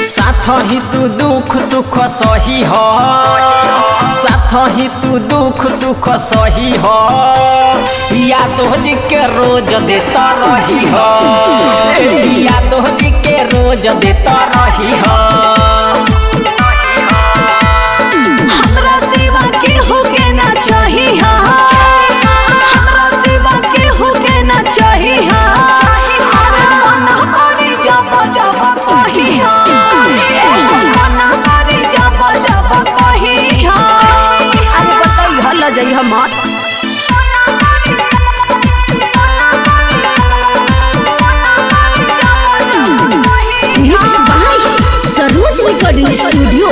साथ ही तू दुख सुख सही हो, साथ ही तू दुख सुख सही हो, यादव जी के रोज देता रही हो, यादव जी के रोज देता रही हो। हमरा सिवा के हो के ना चाहिए, हमरा सिवा के हो के ना चाहिए, अरे मन करी जब जब कही, मन करी जब जब कही। अरे बताई हल्ला जाई मत। सरोज रिकॉर्डिंग स्टूडियो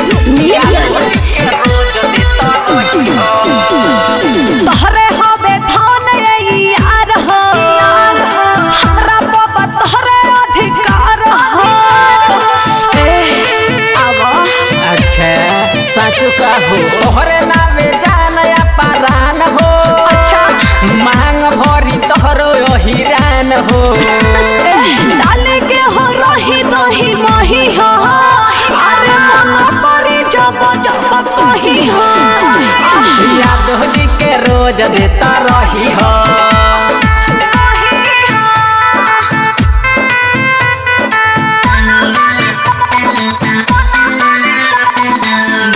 तोहरे हवे थान यार हो, हमरा बाबा तोहरे अधिकार हो। अच्छा साचो का हो, तोहरे नामे जानया परान हो। अच्छा मांग भरी तोहरो हिरान हो, डाले के हो रही दही मही हो, अरे मन करी जब जब कही हो। यादव जी के रोज देता रही हो।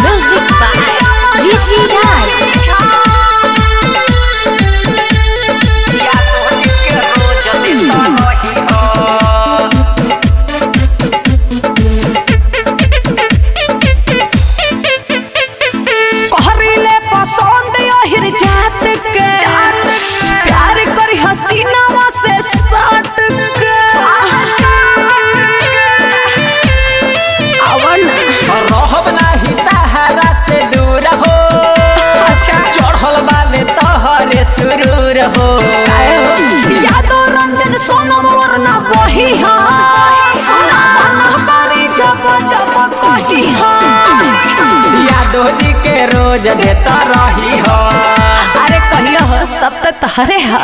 म्यूजिक बाय ऋषि राज। यादव जी के रोज देता रही हो। कहरीले पसंद यहिर जात के, प्यार करी हसीनावा से सट के। अवन रहब नाही तहरा से दूर हो, अच्छा चढ़ल बाबे तोहरे सुरूर हो। यादव रंजन सोनम वरना वही हो, मन करी जब जब कही हो। यादव जी के रोज देता रही हो। अरे कहियो हो सब तो तहरे है।